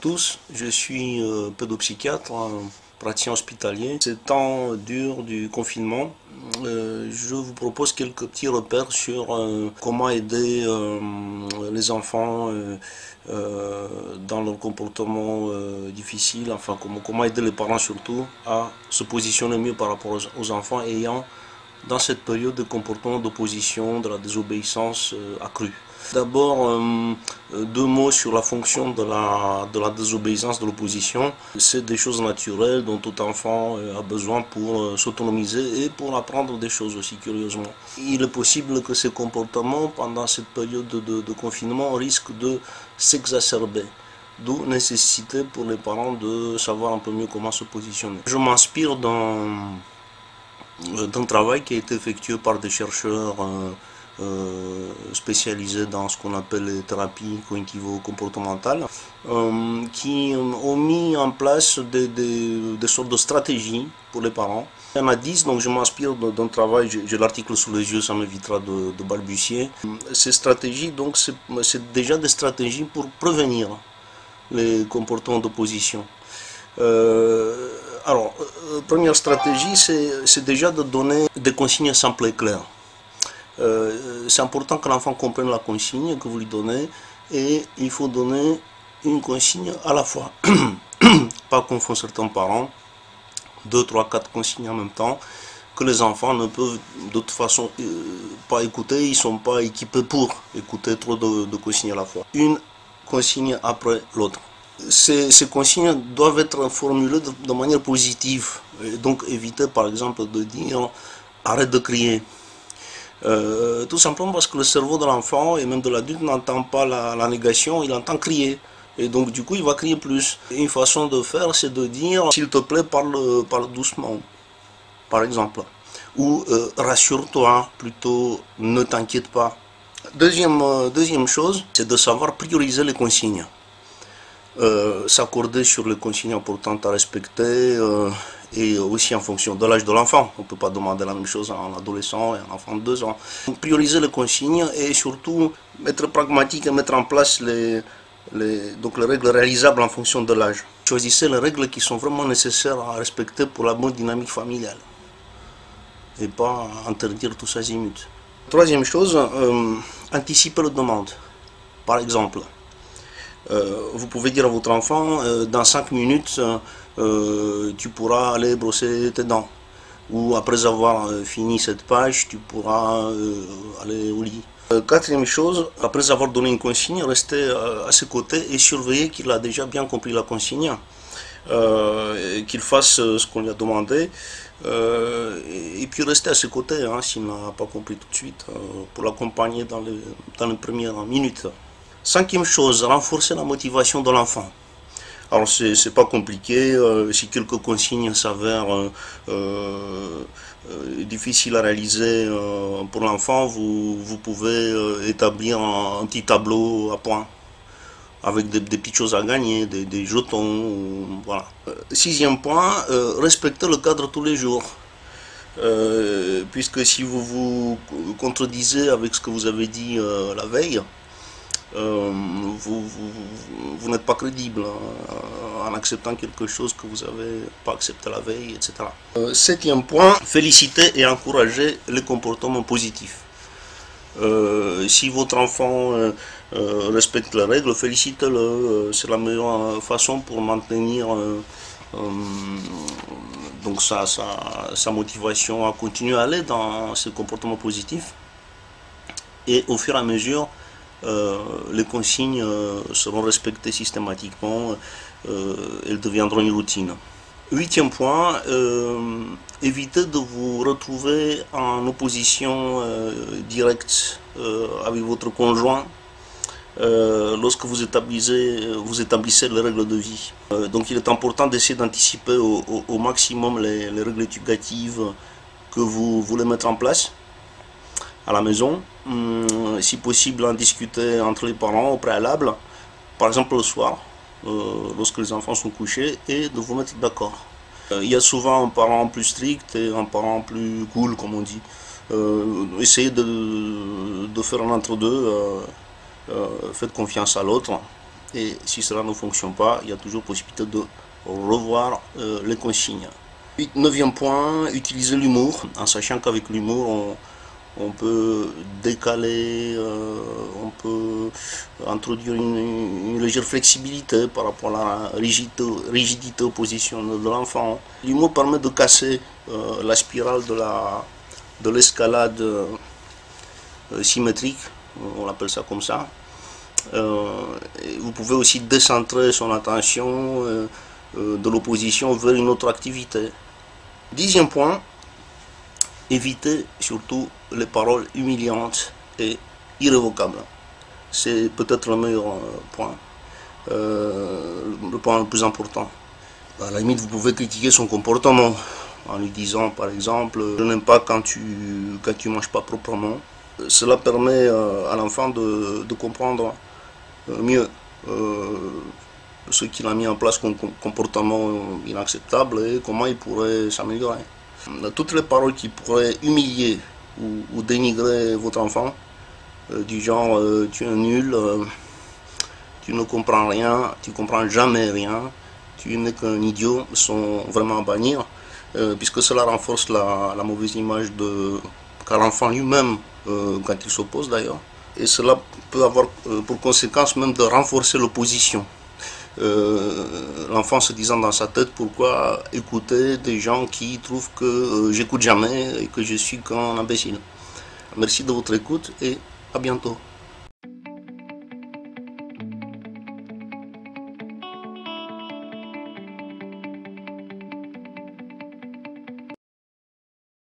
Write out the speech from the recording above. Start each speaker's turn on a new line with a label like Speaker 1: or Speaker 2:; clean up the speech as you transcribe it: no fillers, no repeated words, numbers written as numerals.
Speaker 1: tous, je suis pédopsychiatre, praticien hospitalier. Ces temps durs du confinement, je vous propose quelques petits repères sur comment aider les enfants dans leur comportement difficile, enfin comment aider les parents surtout à se positionner mieux par rapport aux enfants ayant dans cette période de comportement d'opposition, de la désobéissance accrue. D'abord, deux mots sur la fonction de la désobéissance, de l'opposition. C'est des choses naturelles dont tout enfant a besoin pour s'autonomiser et pour apprendre des choses aussi, curieusement. Il est possible que ces comportements, pendant cette période de confinement, risquent de s'exacerber. D'où nécessité pour les parents de savoir un peu mieux comment se positionner. Je m'inspire d'un travail qui a été effectué par des chercheurs spécialisés dans ce qu'on appelle les thérapies cognitivo-comportementales, qui ont mis en place des sortes de stratégies pour les parents. Il y en a 10, donc je m'inspire d'un travail, j'ai l'article sous les yeux, ça m'évitera de balbutier. Ces stratégies, donc, c'est déjà des stratégies pour prévenir les comportements d'opposition. Alors, première stratégie, c'est déjà de donner des consignes simples et claires. C'est important que l'enfant comprenne la consigne que vous lui donnez, et il faut donner une consigne à la fois. Pas comme font certains parents, 2, 3, 4 consignes en même temps, que les enfants ne peuvent de toute façon pas écouter, ils ne sont pas équipés pour écouter trop de consignes à la fois. Une consigne après l'autre. Ces consignes doivent être formulées de manière positive, et donc éviter par exemple de dire « arrête de crier ». Tout simplement parce que le cerveau de l'enfant et même de l'adulte n'entend pas la négation, il entend crier. Et donc du coup il va crier plus. Une façon de faire, c'est de dire « s'il te plaît, parle doucement », par exemple. Ou « rassure-toi », plutôt « ne t'inquiète pas ». Deuxième chose, c'est de savoir prioriser les consignes. S'accorder sur les consignes importantes à respecter et aussi en fonction de l'âge de l'enfant. On ne peut pas demander la même chose à un adolescent et à un enfant de 2 ans. Donc, prioriser les consignes et surtout être pragmatique et mettre en place les règles réalisables en fonction de l'âge. Choisissez les règles qui sont vraiment nécessaires à respecter pour la bonne dynamique familiale et pas interdire tous azimuts. Troisième chose, anticiper les demandes. Par exemple, vous pouvez dire à votre enfant, dans 5 minutes, tu pourras aller brosser tes dents. Ou après avoir fini cette page, tu pourras aller au lit. Quatrième chose, après avoir donné une consigne, restez à ses côtés et surveillez qu'il a déjà bien compris la consigne. Qu'il fasse ce qu'on lui a demandé. Et puis restez à ses côtés, hein, s'il n'a pas compris tout de suite, pour l'accompagner dans les premières minutes. Cinquième chose, renforcer la motivation de l'enfant. Alors c'est pas compliqué, si quelques consignes s'avèrent difficiles à réaliser pour l'enfant, vous pouvez établir un petit tableau à points avec des petites choses à gagner, des jetons, voilà. Sixième point, respecter le cadre tous les jours. Puisque si vous vous contredisez avec ce que vous avez dit la veille, vous n'êtes pas crédible en acceptant quelque chose que vous n'avez pas accepté la veille, etc. Septième point, féliciter et encourager les comportements positifs. Si votre enfant respecte les règles, félicitez-le. C'est la meilleure façon pour maintenir donc sa motivation à continuer à aller dans ces comportements positifs. Et au fur et à mesure, les consignes seront respectées systématiquement, elles deviendront une routine. Huitième point, évitez de vous retrouver en opposition directe avec votre conjoint lorsque vous établissez les règles de vie. Donc il est important d'essayer d'anticiper au maximum les règles éducatives que vous voulez mettre en place à la maison, si possible en discuter entre les parents au préalable, par exemple le soir, lorsque les enfants sont couchés, et de vous mettre d'accord. Il y a souvent un parent plus strict et un parent plus cool, comme on dit. Essayez de faire un entre-deux, faites confiance à l'autre, Et si cela ne fonctionne pas, il y a toujours possibilité de revoir les consignes. Neuvième point, utiliser l'humour, en sachant qu'avec l'humour, on peut décaler, on peut introduire une légère flexibilité par rapport à la rigidité oppositionnelle de l'enfant. L'humour permet de casser la spirale de l'escalade symétrique, on appelle ça comme ça. Vous pouvez aussi décentrer son attention de l'opposition vers une autre activité. Dixième point, éviter surtout les paroles humiliantes et irrévocables. C'est peut-être le meilleur point, le point le plus important. À la limite, vous pouvez critiquer son comportement en lui disant par exemple « je n'aime pas quand tu manges pas proprement ». Cela permet à l'enfant de comprendre mieux ce qu'il a mis en place comme comportement inacceptable et comment il pourrait s'améliorer. Toutes les paroles qui pourraient humilier ou dénigrer votre enfant, du genre tu es nul, tu ne comprends rien, tu ne comprends jamais rien, tu n'es qu'un idiot, sont vraiment à bannir, puisque cela renforce la mauvaise image qu'a l'enfant lui-même quand il s'oppose d'ailleurs. Et cela peut avoir pour conséquence même de renforcer l'opposition. L'enfant se disant dans sa tête pourquoi écouter des gens qui trouvent que j'écoute jamais et que je suis qu'un imbécile. Merci de votre écoute et à bientôt.